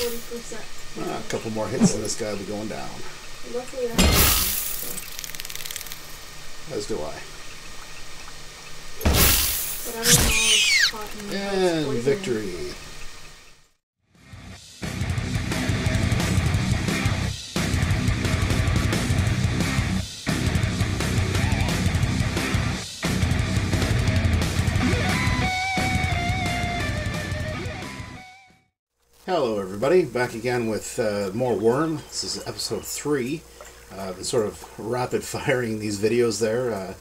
40%. A couple more hits and this guy will be going down. Luckily I have As do I. but I don't know if cotton And poison. victory. Hello everybody, back again with more Wurm. This is episode 3. I've been sort of rapid firing these videos there.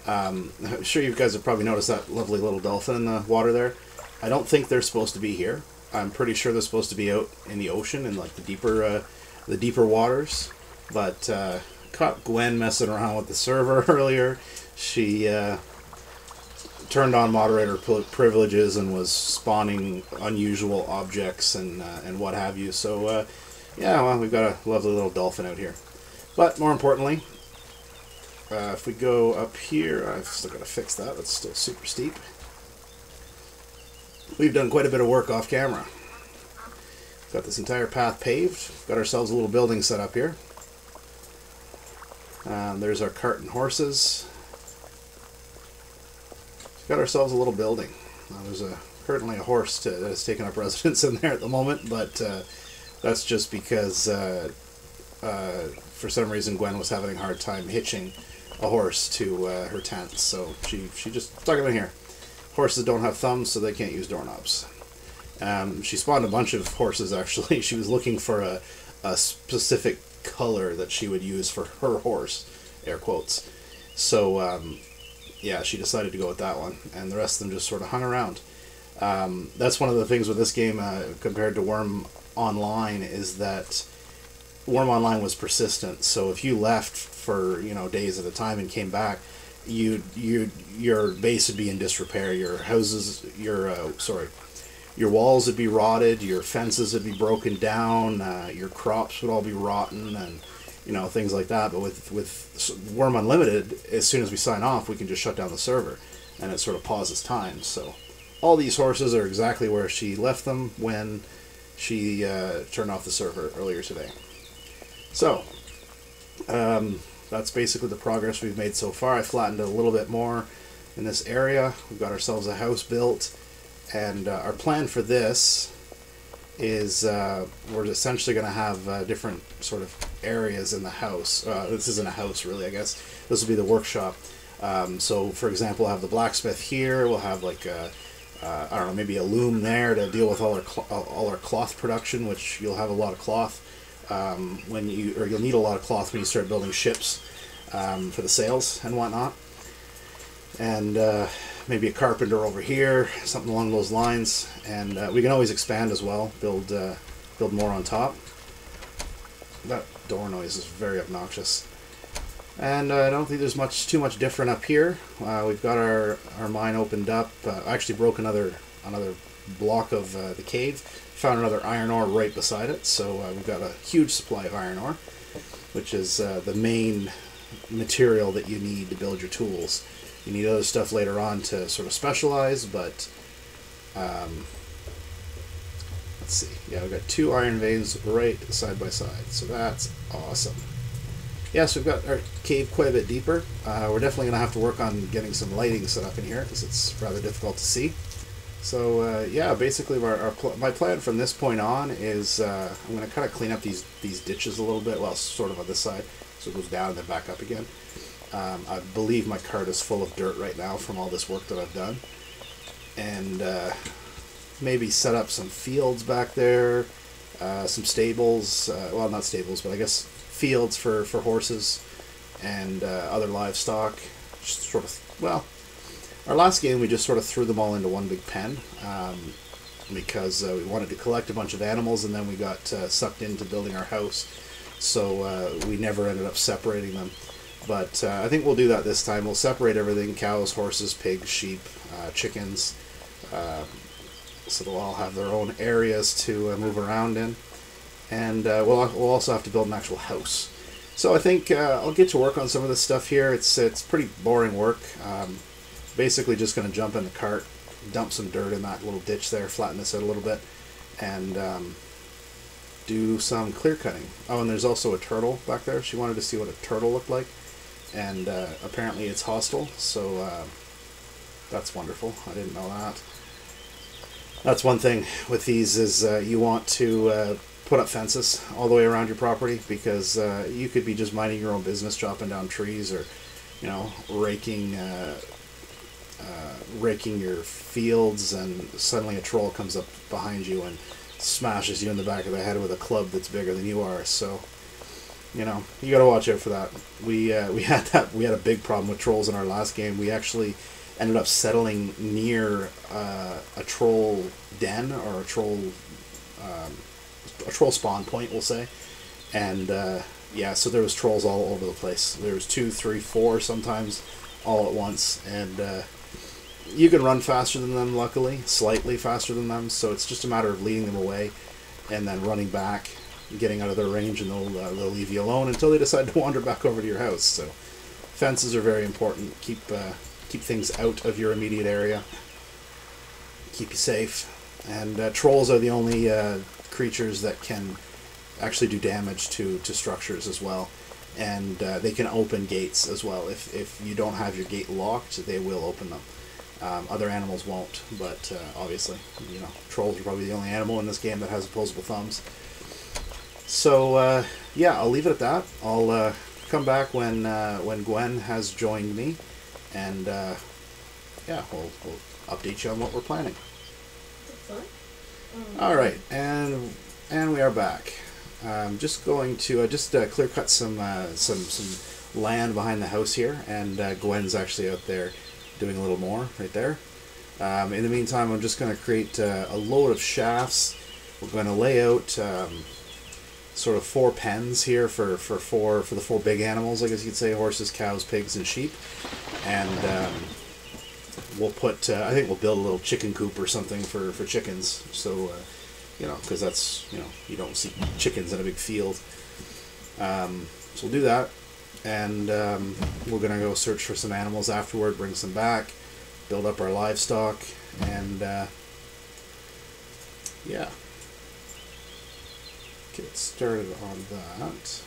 I'm sure you guys have probably noticed that lovely little dolphin in the water there. I don't think they're supposed to be here. I'm pretty sure they're supposed to be out in the ocean in like the deeper waters. But caught Gwen messing around with the server earlier. She turned on moderator privileges and was spawning unusual objects and what have you. So yeah, well, we've got a lovely little dolphin out here. But more importantly, if we go up here, I've still got to fix that. It's still super steep. We've done quite a bit of work off camera. Got this entire path paved. Got ourselves a little building set up here. There's our cart and horses. Got ourselves a little building. There's currently a horse that's taking up residence in there at the moment, but that's just because for some reason Gwen was having a hard time hitching a horse to her tent, so she just stuck him in here. Horses don't have thumbs, so they can't use doorknobs. She spawned a bunch of horses actually. She was looking for a specific color that she would use for her horse, air quotes. So yeah, she decided to go with that one, and the rest of them just sort of hung around. That's one of the things with this game compared to Wurm Online is that Wurm Online was persistent. So if you left for days at a time and came back, your base would be in disrepair. Your houses, your walls would be rotted. Your fences would be broken down. Your crops would all be rotten and things like that. But with Wurm Unlimited, as soon as we sign off, we can just shut down the server, and it sort of pauses time. So all these horses are exactly where she left them when she turned off the server earlier today. So that's basically the progress we've made so far. I flattened it a little bit more in this area. We've got ourselves a house built, and our plan for this is we're essentially going to have different sort of areas in the house. This isn't a house really, I guess. This will be the workshop. So for example, we'll have the blacksmith here. We'll have like I don't know, maybe a loom there to deal with all our cloth production, which you'll have a lot of cloth you'll need a lot of cloth when you start building ships for the sails and whatnot. And maybe a carpenter over here, something along those lines. And we can always expand as well, build more on top. That door noise is very obnoxious. And I don't think there's too much different up here. We've got our mine opened up. I actually broke another block of the cave. Found another iron ore right beside it, so we've got a huge supply of iron ore, which is the main material that you need to build your tools. You need other stuff later on to sort of specialize, but let's see. Yeah, we've got 2 iron veins right side by side, so that's awesome. Yeah, so we've got our cave quite a bit deeper. We're definitely going to have to work on getting some lighting set up in here because it's rather difficult to see. So yeah, basically my plan from this point on is I'm going to kind of clean up these ditches a little bit, well, sort of on this side, so it goes down and then back up again. I believe my cart is full of dirt right now from all this work that I've done. And maybe set up some fields back there, some stables, well, not stables, but I guess fields for horses and other livestock. Just sort of, well, our last game we just sort of threw them all into one big pen because we wanted to collect a bunch of animals, and then we got sucked into building our house, so we never ended up separating them. But I think we'll do that this time. We'll separate everything: cows, horses, pigs, sheep, chickens, so they'll all have their own areas to move around in. And we'll also have to build an actual house. So I think I'll get to work on some of this stuff here. It's pretty boring work. Basically just going to jump in the cart, dump some dirt in that little ditch there, flatten this out a little bit, and do some clear cutting. Oh, and there's also a turtle back there. She wanted to see what a turtle looked like, and apparently it's hostile, so that's wonderful. I didn't know that. That's one thing with these is you want to put up fences all the way around your property, because you could be just minding your own business, chopping down trees, or raking your fields, and suddenly a troll comes up behind you and smashes you in the back of the head with a club that's bigger than you are. So you got to watch out for that. We had a big problem with trolls in our last game. We actually ended up settling near a troll den, or a troll spawn point, we'll say. And yeah, so there was trolls all over the place. There was 2, 3, 4 sometimes all at once, and you can run faster than them, luckily, slightly faster than them, so it's just a matter of leading them away and then running back, getting out of their range, and they'll leave you alone until they decide to wander back over to your house. So fences are very important. Keep things out of your immediate area, keep you safe. And trolls are the only creatures that can actually do damage to structures as well, and they can open gates as well. If you don't have your gate locked, they will open them. Other animals won't, but obviously, trolls are probably the only animal in this game that has opposable thumbs. So yeah, I'll leave it at that. I'll come back when Gwen has joined me, and yeah, we'll update you on what we're planning. All right, and we are back. I'm just going to clear cut some land behind the house here, and Gwen's actually out there doing a little more right there. In the meantime, I'm just going to create a load of shafts. We're going to lay out sort of 4 pens here for the 4 big animals, I guess you could say: horses, cows, pigs, and sheep. And we'll put I think we'll build a little chicken coop or something for chickens. So because that's you don't see chickens in a big field. So we'll do that. And we're going to go search for some animals afterward, bring some back, build up our livestock, and yeah, get started on that.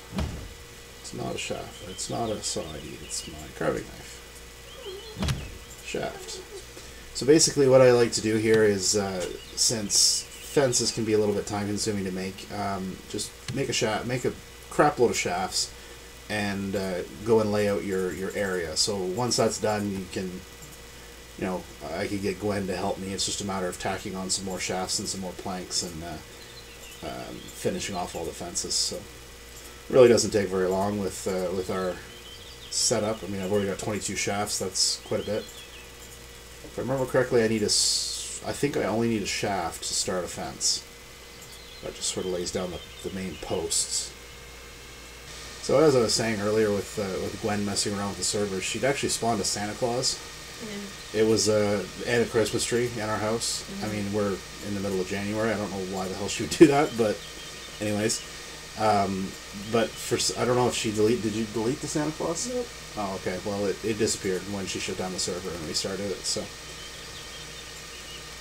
It's not a shaft, it's not a saw I need, it's my carving knife. Shaft. So basically what I like to do here is, since fences can be a little bit time consuming to make, just make a crap load of shafts, and go and lay out your area. So once that's done, you can, I could get Gwen to help me. It's just a matter of tacking on some more shafts and some more planks, and finishing off all the fences. So it really doesn't take very long with our setup. I mean, I've already got 22 shafts. That's quite a bit. If I remember correctly, I think I only need a shaft to start a fence. That just sort of lays down the main posts. So as I was saying earlier with Gwen messing around with the servers, she'd actually spawned a Santa Claus. Yeah. It was and a Christmas tree in our house. Mm-hmm. I mean, we're in the middle of January. I don't know why the hell she would do that, but anyways. But I don't know if did you delete the Santa Claus? Nope. Oh, okay. Well, it disappeared when she shut down the server and restarted it, so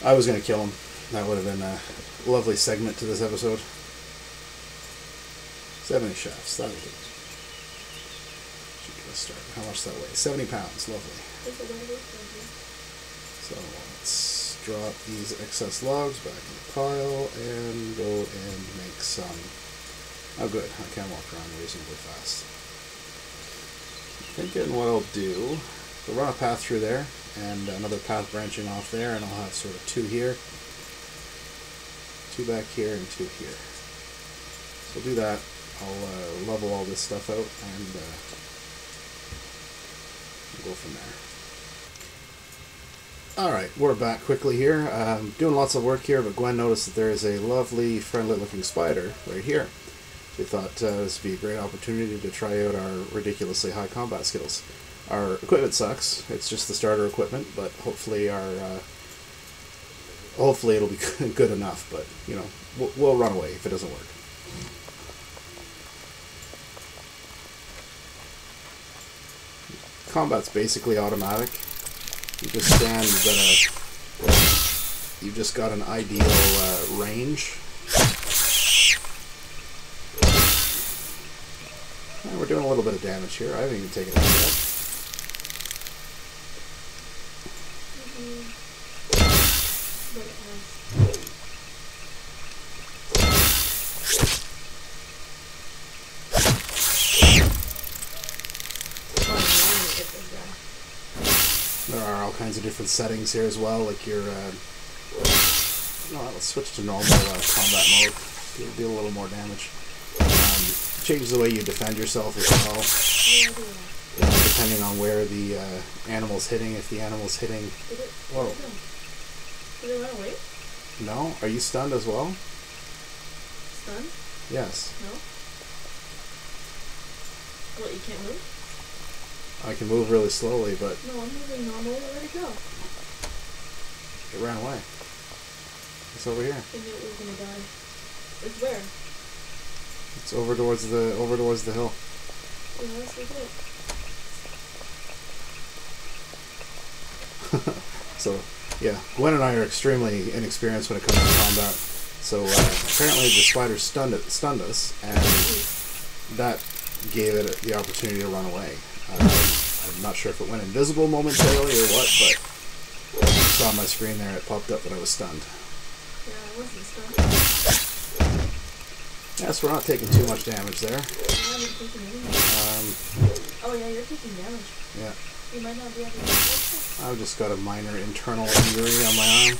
I was going to kill him. That would have been a lovely segment to this episode. 70 shafts, that'll do. Start. How much that weigh? 70 pounds. Lovely. So let's drop these excess logs back in the pile and go and make some. Oh, good. I can walk around reasonably fast. Thinking what I'll do. We'll run a path through there and another path branching off there, and I'll have sort of 2 here, 2 back here, and 2 here. So I'll do that. I'll level all this stuff out and go from there. Alright, we're back quickly here. Doing lots of work here, but Gwen noticed that there is a lovely, friendly looking spider right here. She thought this would be a great opportunity to try out our ridiculously high combat skills. Our equipment sucks. It's just the starter equipment, but hopefully hopefully it'll be good enough, but we'll run away if it doesn't work. Combat's basically automatic. You just stand. You've just got an ideal range. doing a little bit of damage here. I haven't even taken it yet. But it has. Oh, I want to get this guy. There are all kinds of different settings here as well, like your, no, let's switch to normal combat mode. Deal a little more damage. Changes the way you defend yourself as well. Depending on where the animal's hitting, if the animal's hitting... Whoa. Did it run away? No? Are you stunned as well? Stunned? Yes. No? What, you can't move? I can move really slowly, but No, I'm moving normally. Where'd it go? it ran away. It's over here. I knew it was gonna die. It's where? It's over towards the hill. Yeah, that's it. So, yeah, Gwen and I are extremely inexperienced when it comes to combat. So apparently the spider stunned us, and that gave it the opportunity to run away. I'm not sure if it went invisible momentarily or what, but I saw on my screen there it popped up that I was stunned. Yeah, I wasn't stunned. Yeah, so we're not taking too much damage there. I haven't taken any. Oh yeah, you're taking damage. Yeah. You might not be able to do it. I've just got a minor internal injury on my arm.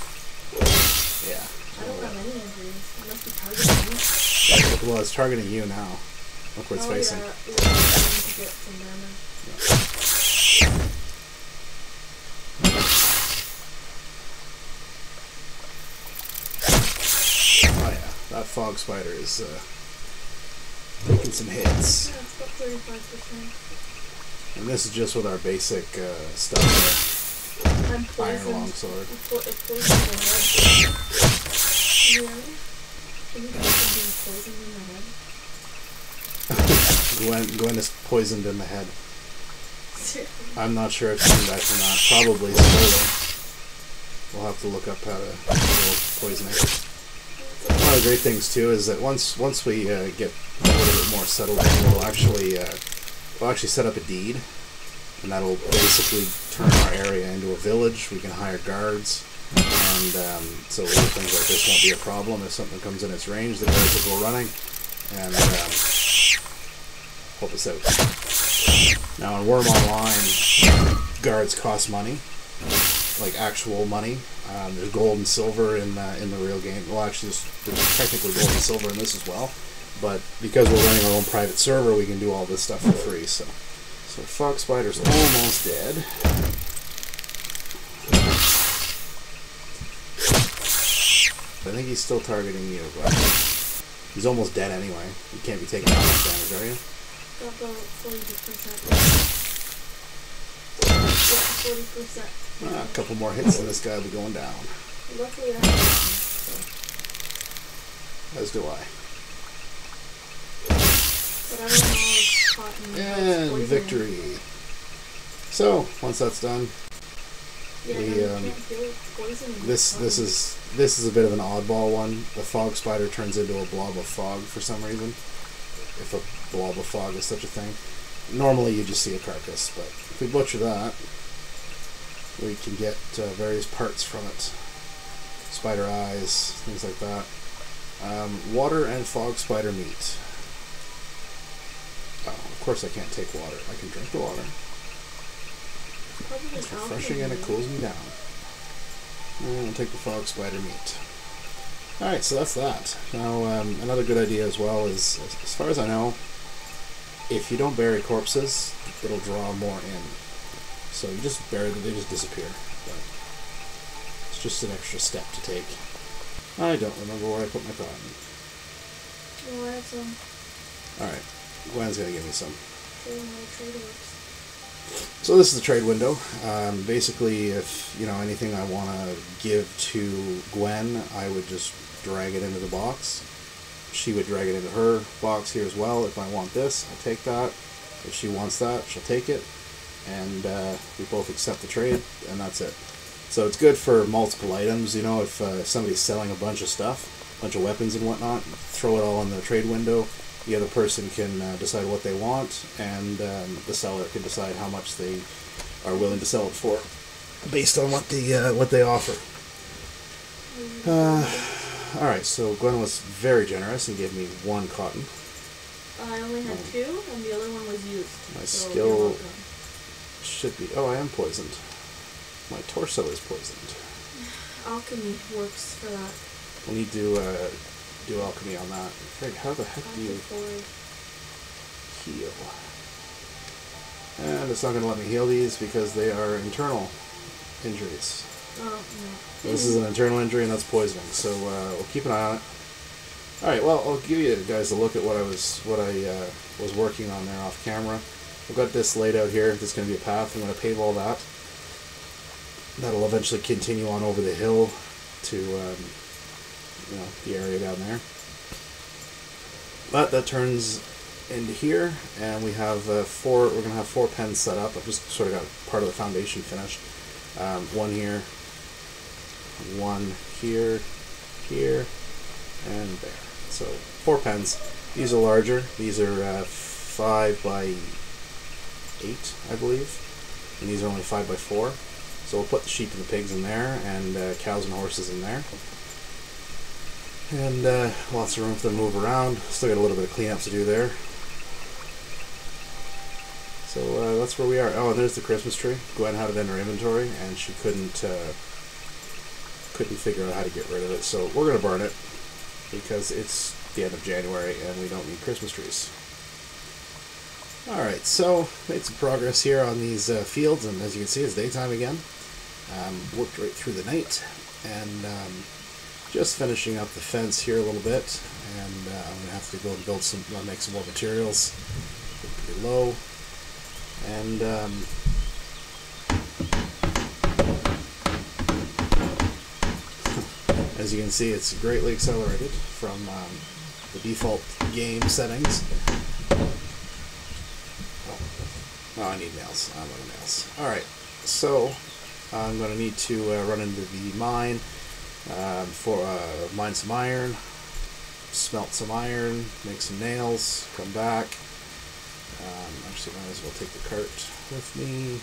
Yeah. I don't have any injuries. I must be targeting you. Well, it's targeting you now. Look where it's facing. Yeah, you're going to get some damage. Oh yeah, that fog spider is taking some hits. Yeah, it's about 35%. And this is just with our basic stuff here. I'm Iron poisoned. longsword. It poisoned the head. Yeah. Can you imagine being poisoned in the head? Gwen is poisoned in the head. Seriously. I'm not sure if she can die from that. Probably slowly. We'll have to look up how to deal with poisoning. One of the great things too is that once we get a little bit more settled in, we'll actually set up a deed, and that'll basically turn our area into a village. We can hire guards, and so little things like this won't be a problem. If something comes in its range, the guards will go running and help us out. Now in Wurm Online, guards cost money, like actual money. There's gold and silver in the real game. Well, actually, there's technically gold and silver in this as well. But because we're running our own private server, we can do all this stuff for free. So Fog Spider's almost dead. I think he's still targeting you, but he's almost dead anyway. You can't be taking that much damage, are you? Got about 40%. Yeah, 40%. A couple more hits and this guy will be going down. Luckily I have As do I. but I don't know if cotton And poisoning. victory. So once that's done, Yeah, we, no, you can't feel poison. this is a bit of an oddball one. The fog spider turns into a blob of fog for some reason. If a blob of fog is such a thing. Normally you just see a carcass, but if we butcher that, we can get various parts from it. Spider eyes, things like that. Water and fog spider meat. Oh, of course I can't take water. I can drink the water. Probably It's refreshing and it cools me down. And I'll take the fog spider meat. Alright, so that's that. Now, another good idea as well is, as far as I know, if you don't bury corpses, it'll draw more in. So you just bury them, they just disappear. But it's just an extra step to take. I don't remember where I put my cotton. Well, I have some. Alright, Gwen's gonna give me some. Show them how the trade works. So this is the trade window. Basically, if anything I want to give to Gwen, I would just drag it into the box. She would drag it into her box here as well. If I want this, I'll take that. If she wants that, she'll take it. And we both accept the trade, and that's it. So it's good for multiple items. If somebody's selling a bunch of stuff, a bunch of weapons and whatnot, throw it all in the trade window. the other person can decide what they want, and the seller can decide how much they are willing to sell it for, based on what they offer. All right, so Gwen was very generous and gave me 1 cotton. I only had 2, and the other one was used. My so skill should be... Oh, I am poisoned. My torso is poisoned. Alchemy works for that. We'll need to do alchemy on that. Craig, how the heck do you heal? And it's not going to let me heal these because they are internal injuries. Oh, no. This is an internal injury, and that's poisoning, so we'll keep an eye on it. Alright, well, I'll give you guys a look at what I was working on there off camera. I've got this laid out here. This is going to be a path. I'm going to pave all that. That'll eventually continue on over the hill to the area down there. But that turns into here, and we have we're going to have 4 pens set up. I've just sort of got part of the foundation finished. 1 here, 1 here, here, and there. So 4 pens. These are larger. These are 5 by 8, I believe, and these are only 5 by 4. So we'll put the sheep and the pigs in there, and cows and horses in there, and lots of room for them to move around. Still got a little bit of cleanup to do there. So that's where we are. Oh, and there's the Christmas tree. Gwen had it in her inventory, and she couldn't figure out how to get rid of it. So we're going to burn it, because it's the end of January, and we don't need Christmas trees. Alright, so made some progress here on these fields, and as you can see, it's daytime again. Worked right through the night, and just finishing up the fence here a little bit, and I'm going to have to go and make some more materials. Pretty low. And as you can see, it's greatly accelerated from the default game settings. Oh, I need nails. I'm out of nails. Alright, so I'm going to need to run into the mine for mine some iron, smelt some iron, make some nails, come back. Actually, might as well take the cart with me.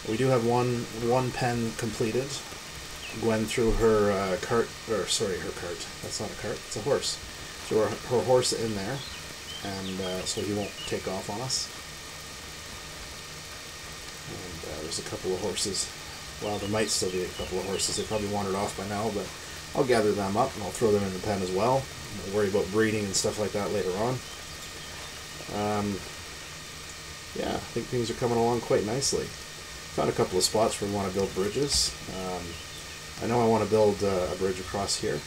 We do have one pen completed. Gwen threw her cart, or sorry, her cart. That's not a cart, it's a horse. Threw her horse in there, and so he won't take off on us. And there's a couple of horses. Well, there might still be a couple of horses. They probably wandered off by now, but I'll gather them up and I'll throw them in the pen as well. I'll worry about breeding and stuff like that later on. Yeah, I think things are coming along quite nicely. Found a couple of spots where we want to build bridges. I know I want to build a bridge across here.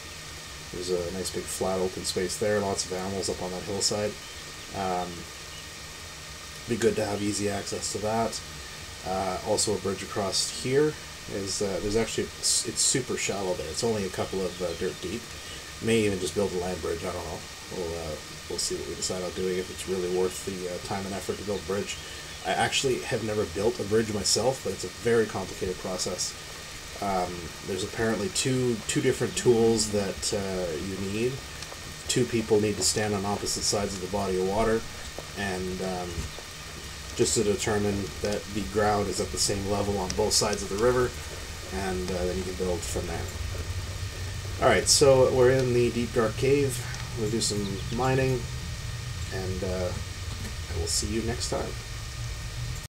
There's a nice big flat open space there, lots of animals up on that hillside. Be good to have easy access to that. Also a bridge across here is, there's actually, it's super shallow there. It's only a couple of dirt deep. May even just build a land bridge, I don't know. We'll see what we decide on doing, if it's really worth the time and effort to build a bridge. I actually have never built a bridge myself, but it's a very complicated process. There's apparently two different tools that you need. 2 people need to stand on opposite sides of the body of water, and just to determine that the ground is at the same level on both sides of the river, and then you can build from there. Alright, so we're in the deep dark cave. We'll do some mining, and I will see you next time.